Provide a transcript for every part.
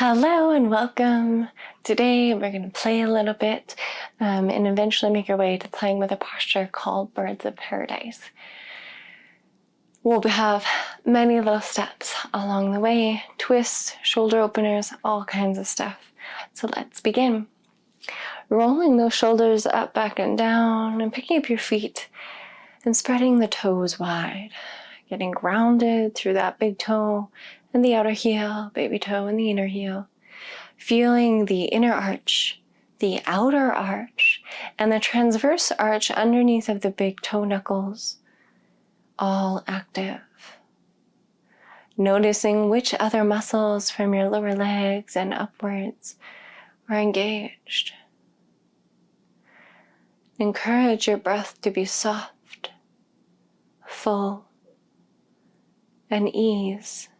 Hello and welcome. Today we're going to play a little bit and eventually make our way to playing with a posture called Birds of Paradise. We'll have many little steps along the way, twists, shoulder openers, all kinds of stuff. So let's begin. Rolling those shoulders up, back, and down, and picking up your feet and spreading the toes wide. Getting grounded through that big toe and the outer heel, baby toe and the inner heel. Feeling the inner arch, the outer arch, and the transverse arch underneath of the big toe knuckles, all active. Noticing which other muscles from your lower legs and upwards are engaged. Encourage your breath to be soft, full, and ease.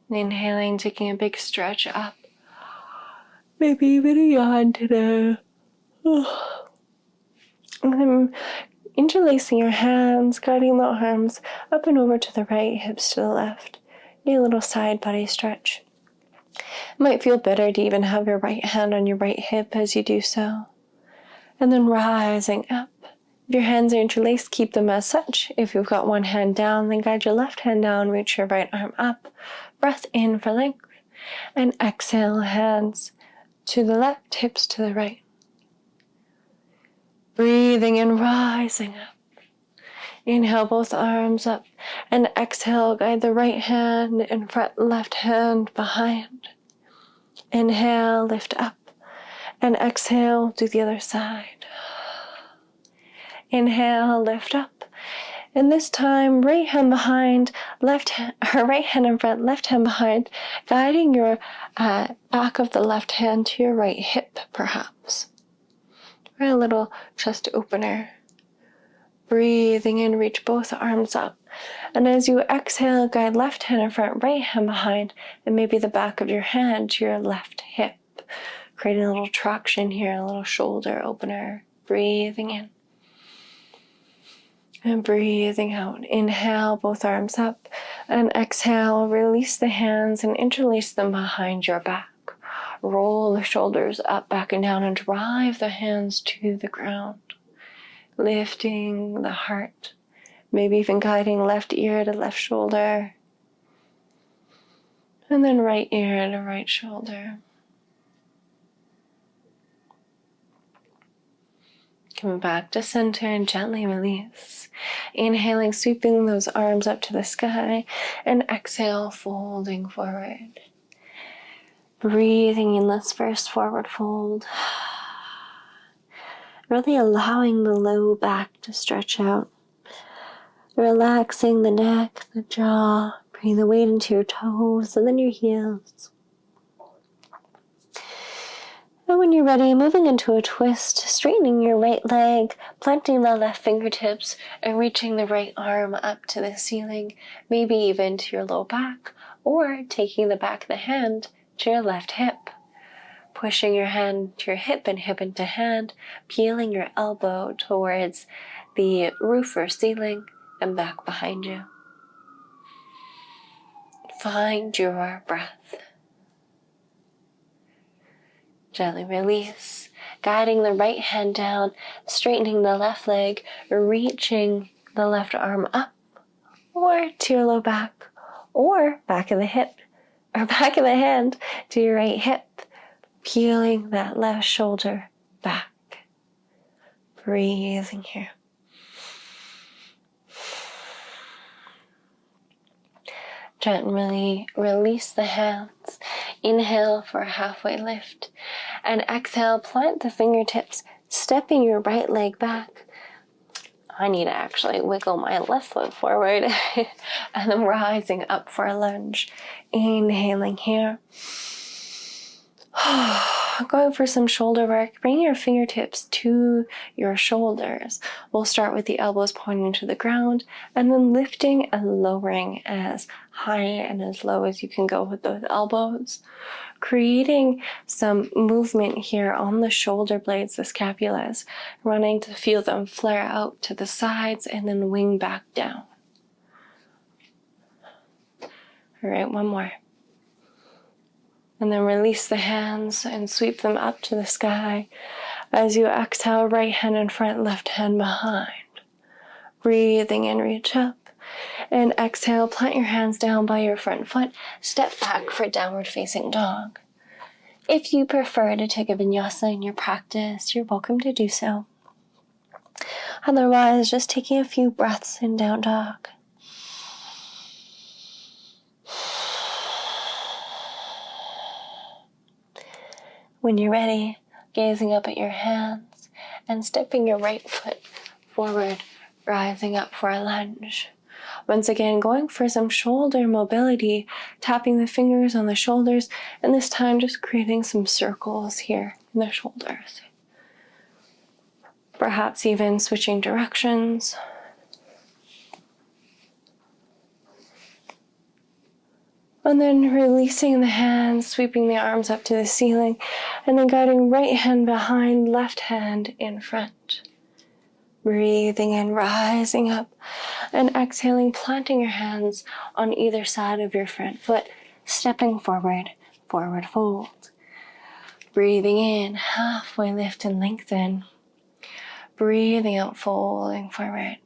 Inhaling, taking a big stretch up. Maybe even a yawn today. And then interlacing your hands, guiding the arms up and over to the right, hips to the left. Get a little side body stretch. It might feel better to even have your right hand on your right hip as you do so. And then rising up. If your hands are interlaced, keep them as such. If you've got one hand down, then guide your left hand down, reach your right arm up. Breath in for length. And exhale, hands to the left, hips to the right. Breathing and rising up. Inhale, both arms up. And exhale, guide the right hand in front, left hand behind. Inhale, lift up. And exhale, do the other side. Inhale, lift up. And this time, right hand behind, right hand in front, left hand behind, guiding your back of the left hand to your right hip, perhaps. Or a little chest opener. Breathing in, reach both arms up. And as you exhale, guide left hand in front, right hand behind, and maybe the back of your hand to your left hip. Creating a little traction here, a little shoulder opener. Breathing in. And breathing out. Inhale, both arms up. And exhale, release the hands and interlace them behind your back. Roll the shoulders up, back, and down, and drive the hands to the ground. Lifting the heart. Maybe even guiding left ear to left shoulder. And then right ear to right shoulder. Coming back to center and gently release. Inhaling, sweeping those arms up to the sky, and exhale, folding forward. Breathing in this first forward fold. Really allowing the low back to stretch out. Relaxing the neck, the jaw. Bring the weight into your toes and then your heels. And when you're ready, moving into a twist, straightening your right leg, planting the left fingertips, and reaching the right arm up to the ceiling, maybe even to your low back, or taking the back of the hand to your left hip. Pushing your hand to your hip and hip into hand, peeling your elbow towards the roof or ceiling, and back behind you. Find your breath. Gently release, guiding the right hand down, straightening the left leg, reaching the left arm up, or to your low back, or back of the hip, or back of the hand to your right hip, peeling that left shoulder back. Breathing here. Gently release the hands. Inhale for a halfway lift. And exhale, plant the fingertips, stepping your right leg back. I need to actually wiggle my left foot forward. And then rising up for a lunge. Inhaling here. Going for some shoulder work. Bring your fingertips to your shoulders. We'll start with the elbows pointing to the ground and then lifting and lowering as high and as low as you can go with those elbows. Creating some movement here on the shoulder blades, the scapulas, running to feel them flare out to the sides and then wing back down. All right, one more. And then release the hands and sweep them up to the sky. As you exhale, right hand in front, left hand behind. Breathing in, reach up. And exhale, plant your hands down by your front foot. Step back for downward facing dog. If you prefer to take a vinyasa in your practice, you're welcome to do so. Otherwise, just taking a few breaths in down dog. When you're ready, gazing up at your hands and stepping your right foot forward, rising up for a lunge. Once again, going for some shoulder mobility, tapping the fingers on the shoulders, and this time just creating some circles here in the shoulders. Perhaps even switching directions. And then releasing the hands, sweeping the arms up to the ceiling, and then guiding right hand behind, left hand in front. Breathing in, rising up, and exhaling, planting your hands on either side of your front foot, stepping forward, forward fold. Breathing in, halfway lift and lengthen. Breathing out, folding forward.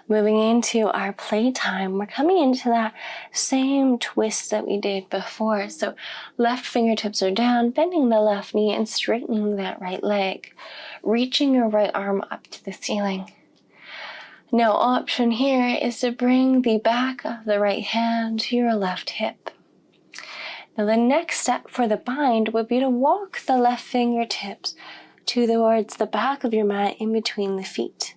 Moving into our playtime, we're coming into that same twist that we did before. So left fingertips are down, bending the left knee and straightening that right leg. Reaching your right arm up to the ceiling. Now, option here is to bring the back of the right hand to your left hip. Now, the next step for the bind would be to walk the left fingertips towards the back of your mat in between the feet.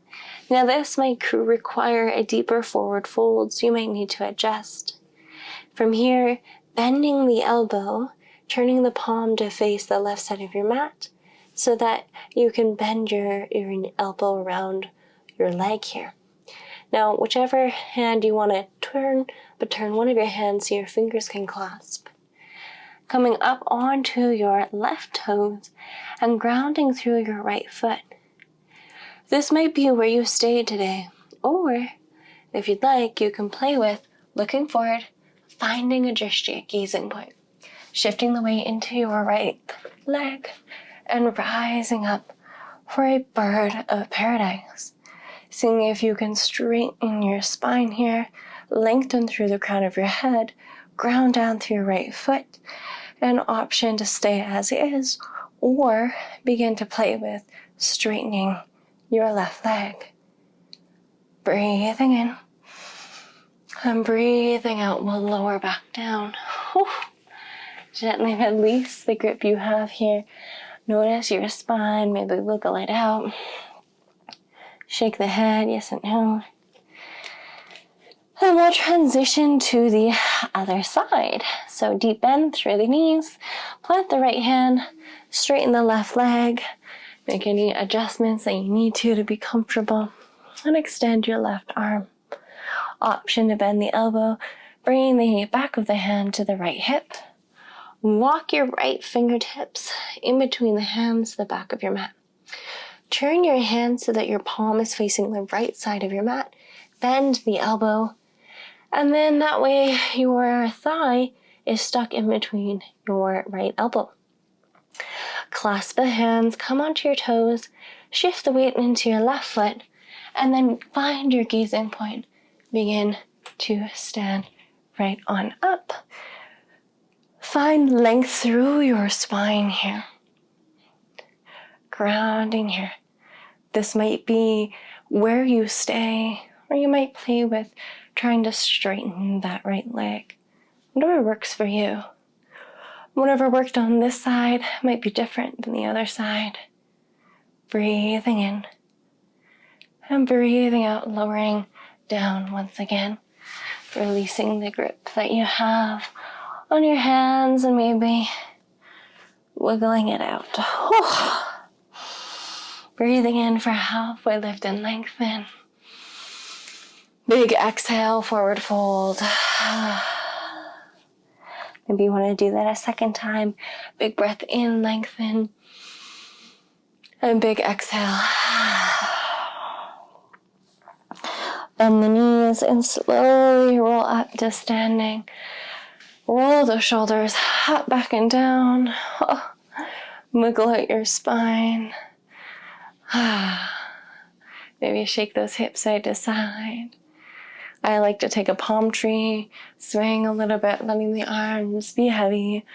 Now, this might require a deeper forward fold, so you might need to adjust. From here, bending the elbow, turning the palm to face the left side of your mat so that you can bend your elbow around your leg here. Now, whichever hand you want to turn, but turn one of your hands so your fingers can clasp. Coming up onto your left toes and grounding through your right foot. This might be where you stay today, or if you'd like, you can play with looking forward, finding a drishti, gazing point, shifting the weight into your right leg, and rising up for a bird of paradise. Seeing if you can straighten your spine here, lengthen through the crown of your head, ground down through your right foot, an option to stay as is, or begin to play with straightening your left leg. Breathing in and breathing out. We'll lower back down. Whew. Gently release the grip you have here. Notice your spine, maybe wiggle it out. Shake the head, yes and no. And we'll transition to the other side. So deep bend through the knees, plant the right hand, straighten the left leg, make any adjustments that you need to be comfortable, and extend your left arm. Option to bend the elbow, bringing the back of the hand to the right hip. Walk your right fingertips in between the hands, the back of your mat. Turn your hand so that your palm is facing the right side of your mat. Bend the elbow, and then that way your thigh is stuck in between your right elbow. Clasp the hands, come onto your toes, shift the weight into your left foot, and then find your gazing point. Begin to stand right on up. Find length through your spine here. Grounding here. This might be where you stay, or you might play with trying to straighten that right leg. Whatever works for you. Whatever worked on this side might be different than the other side. Breathing in and breathing out, lowering down once again. Releasing the grip that you have on your hands and maybe wiggling it out. Whew. Breathing in for halfway lift and lengthen. Big exhale, forward fold. Maybe you want to do that a second time. Big breath in, lengthen. And big exhale. Bend the knees and slowly roll up to standing. Roll the shoulders up, back, and down. Wiggle out your spine. Maybe shake those hips side to side. I like to take a palm tree, swing a little bit, letting the arms be heavy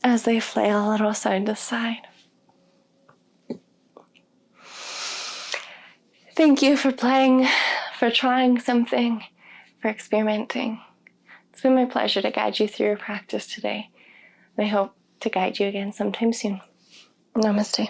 as they flail a little side to side. Thank you for playing, for trying something, for experimenting. It's been my pleasure to guide you through your practice today. And I hope to guide you again sometime soon. Namaste.